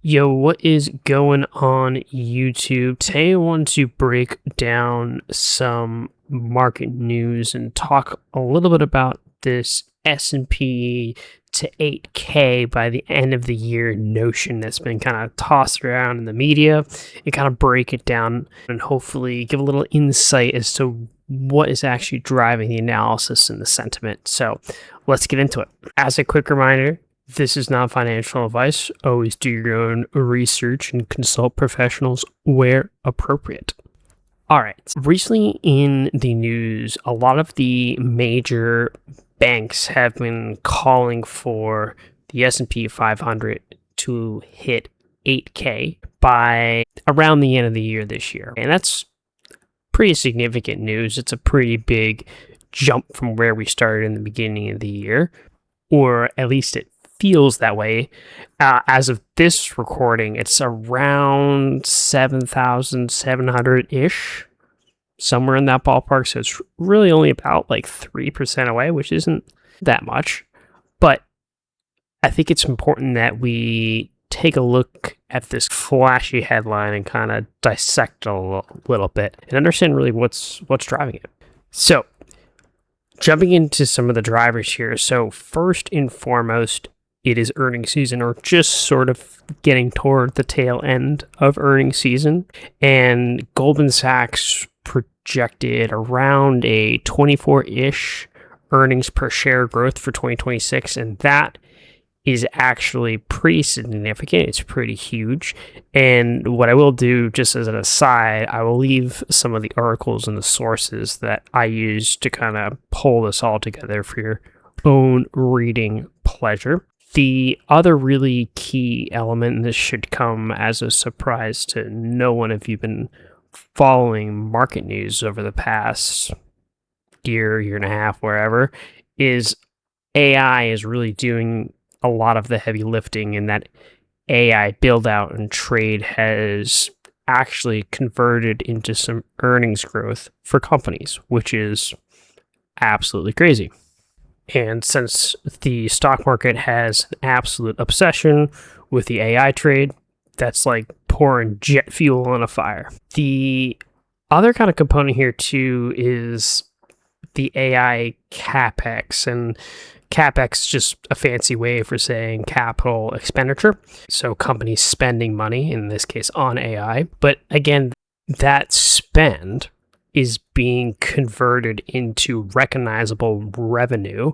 Yo, what is going on YouTube? Today I want to break down some market news and talk a little bit about this S&P to 8K by the end of the year notion that's been kind of tossed around in the media, and kind of break it down and hopefully give a little insight as to what is actually driving the analysis and the sentiment. So let's get into it. As a quick reminder, this is not financial advice. Always do your own research and consult professionals where appropriate. All right. Recently in the news, a lot of the major banks have been calling for the S&P 500 to hit 8K by around the end of the year this year. And that's pretty significant news. It's a pretty big jump from where we started in the beginning of the year, or at least it feels that way. As of this recording, it's around 7,700-ish, somewhere in that ballpark. So it's really only about like 3% away, which isn't that much. But I think it's important that we take a look at this flashy headline and kind of dissect it a little bit and understand really what's driving it. So jumping into some of the drivers here. So first and foremost, it is earnings season, or just sort of getting toward the tail end of earnings season. And Goldman Sachs projected around a 24-ish earnings per share growth for 2026. And that is actually pretty significant. It's pretty huge. And what I will do, just as an aside, I will leave some of the articles and the sources that I use to kind of pull this all together for your own reading pleasure. The other really key element, and this should come as a surprise to no one if you've been following market news over the past year and a half, wherever, is AI is really doing a lot of the heavy lifting, and that AI build out and trade has actually converted into some earnings growth for companies, which is absolutely crazy. And since the stock market has an absolute obsession with the AI trade, that's like pouring jet fuel on a fire. The other kind of component here too is the AI CapEx, and CapEx is just a fancy way for saying capital expenditure. So companies spending money, in this case on AI. But again, that spend is being converted into recognizable revenue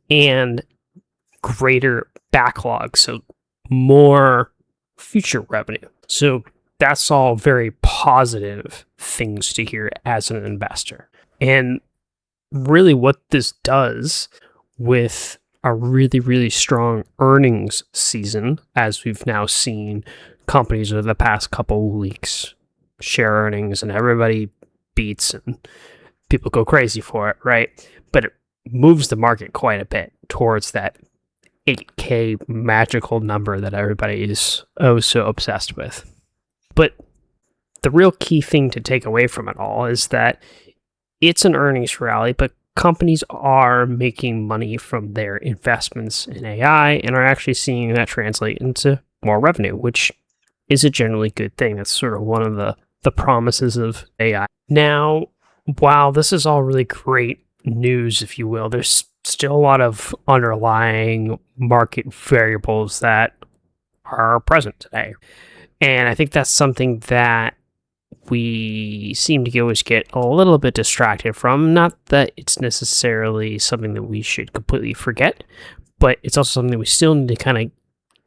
and greater backlog, so more future revenue. So that's all very positive things to hear as an investor. And really what this does with a really, really strong earnings season, as we've now seen companies over the past couple of weeks share earnings and everybody beats and people go crazy for it, right? But it moves the market quite a bit towards that 8K magical number that everybody is so obsessed with. But the real key thing to take away from it all is that it's an earnings rally, but companies are making money from their investments in AI and are actually seeing that translate into more revenue, which is a generally good thing. That's sort of one of the promises of AI. Now, while this is all really great news, if you will, there's still a lot of underlying market variables that are present today. And I think that's something that we seem to always get a little bit distracted from. Not that it's necessarily something that we should completely forget, but it's also something that we still need to kind of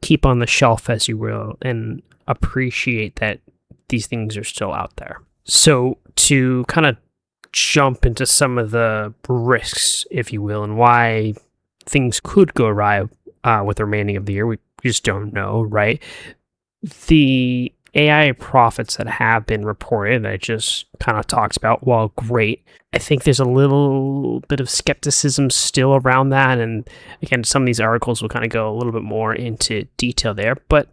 keep on the shelf, as you will, and appreciate that these things are still out there. So to kind of jump into some of the risks, if you will, and why things could go awry with the remaining of the year, we just don't know, right? The AI profits that have been reported, I just kind of talked about, while great, I think there's a little bit of skepticism still around that. And again, some of these articles will kind of go a little bit more into detail there, but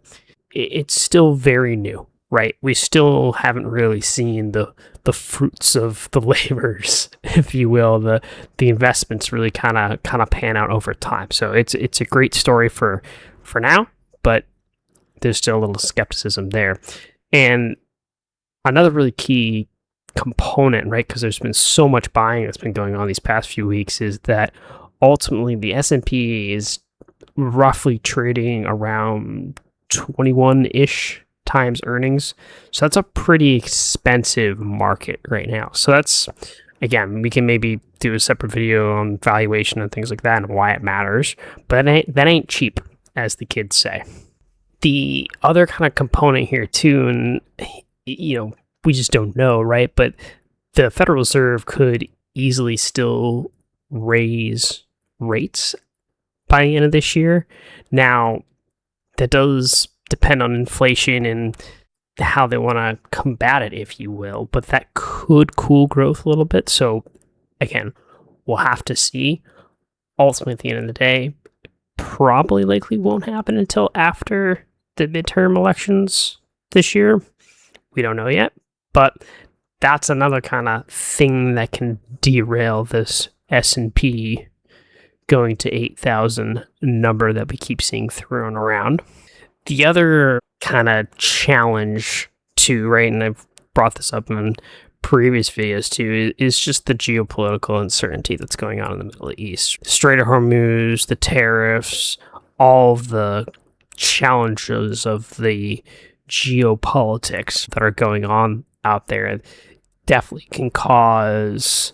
it's still very new, right? We still haven't really seen the fruits of the labors, if you will, the investments really kind of pan out over time. So it's a great story for now, but there's still a little skepticism there. And another really key component, right, because there's been so much buying that's been going on these past few weeks, is that ultimately the S&P is roughly trading around 21-ish times earnings. So that's a pretty expensive market right now. So that's, again, we can maybe do a separate video on valuation and things like that and why it matters, but that ain't cheap, as the kids say. The other kind of component here too, and we just don't know, right? But the Federal Reserve could easily still raise rates by the end of this year. Now, that does depend on inflation and how they want to combat it, if you will, but that could cool growth a little bit. So again, we'll have to see. Ultimately, at the end of the day, probably likely won't happen until after the midterm elections this year. We don't know yet, but that's another kind of thing that can derail this S&P going to 8,000 number that we keep seeing thrown around. The other kind of challenge too, right, and I've brought this up in previous videos too, is just the geopolitical uncertainty that's going on in the Middle East. Strait of Hormuz, the tariffs, all of the challenges of the geopolitics that are going on out there definitely can cause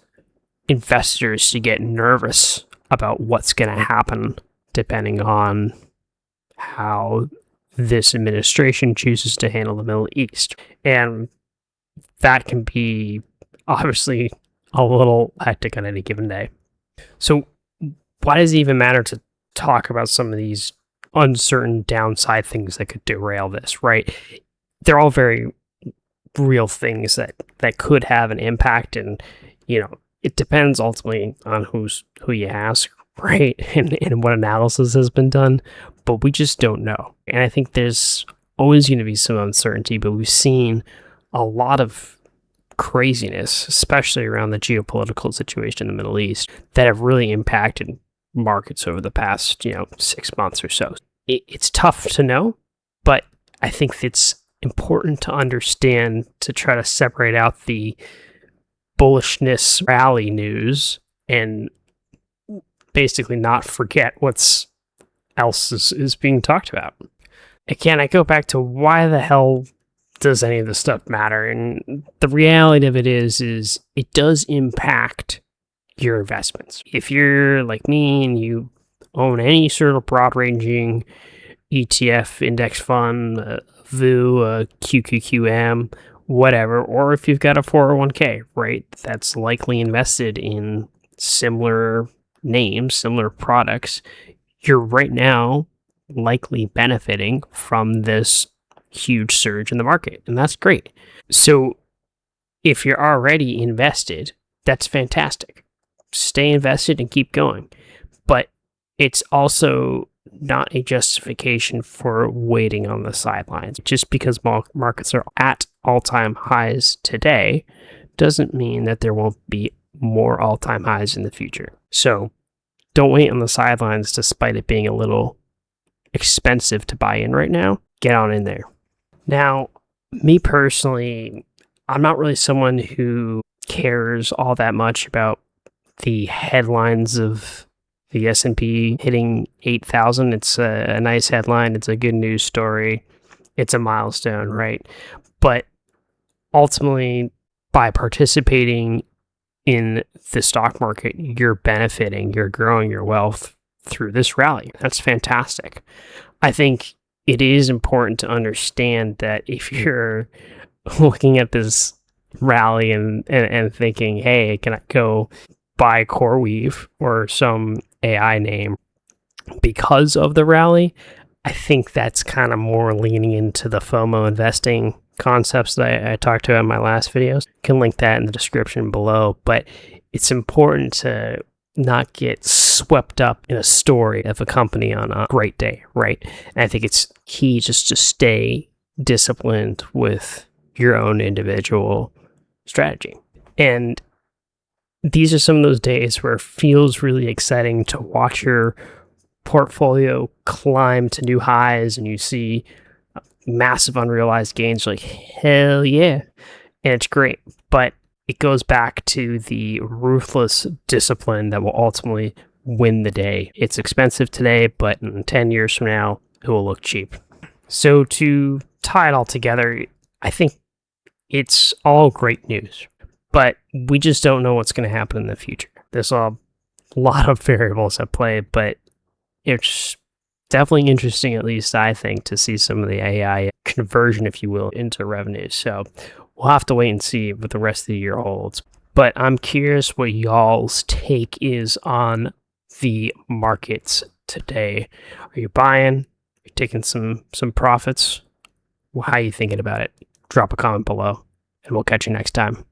investors to get nervous about what's going to happen depending on how this administration chooses to handle the Middle East. And that can be obviously a little hectic on any given day. So why does it even matter to talk about some of these uncertain downside things that could derail this, right? They're all very real things that could have an impact, and it depends ultimately on who you ask, right? And what analysis has been done, but we just don't know. And I think there's always going to be some uncertainty, but we've seen a lot of craziness, especially around the geopolitical situation in the Middle East, that have really impacted markets over the past 6 months or so. It's tough to know, but I think it's important to understand, to try to separate out the bullishness rally news and basically not forget what's else is being talked about. Again, I go back to why the hell does any of this stuff matter? And the reality of it is it does impact your investments. If you're like me and you own any sort of broad-ranging ETF index fund, a VU, a QQQM, whatever, or if you've got a 401k, right, that's likely invested in similar names, similar products, you're right now likely benefiting from this huge surge in the market, and that's great. So if you're already invested, that's fantastic. Stay invested and keep going. But it's also not a justification for waiting on the sidelines. Just because markets are at all-time highs today doesn't mean that there won't be more all-time highs in the future. So don't wait on the sidelines despite it being a little expensive to buy in right now. Get on in there. Now, me personally, I'm not really someone who cares all that much about the headlines of the S&P hitting 8,000. It's a nice headline. It's a good news story. It's a milestone, right? But ultimately, by participating in the stock market, you're benefiting, you're growing your wealth through this rally. That's fantastic. I think it is important to understand that if you're looking at this rally and thinking, hey, can I go buy CoreWeave or some AI name because of the rally, I think that's kind of more leaning into the FOMO investing concepts that I talked about in my last videos. Can link that in the description below, but it's important to not get swept up in a story of a company on a great day, right? And I think it's key just to stay disciplined with your own individual strategy. And these are some of those days where it feels really exciting to watch your portfolio climb to new highs and you see massive unrealized gains, like, hell yeah. And it's great. But it goes back to the ruthless discipline that will ultimately win the day. It's expensive today, but in 10 years from now, it will look cheap. So to tie it all together, I think it's all great news, but we just don't know what's going to happen in the future. There's a lot of variables at play, but it's definitely interesting, at least I think, to see some of the AI conversion, if you will, into revenues. So we'll have to wait and see what the rest of the year holds. But I'm curious what y'all's take is on the markets today. Are you buying? Are you taking some profits? How are you thinking about it? Drop a comment below, and we'll catch you next time.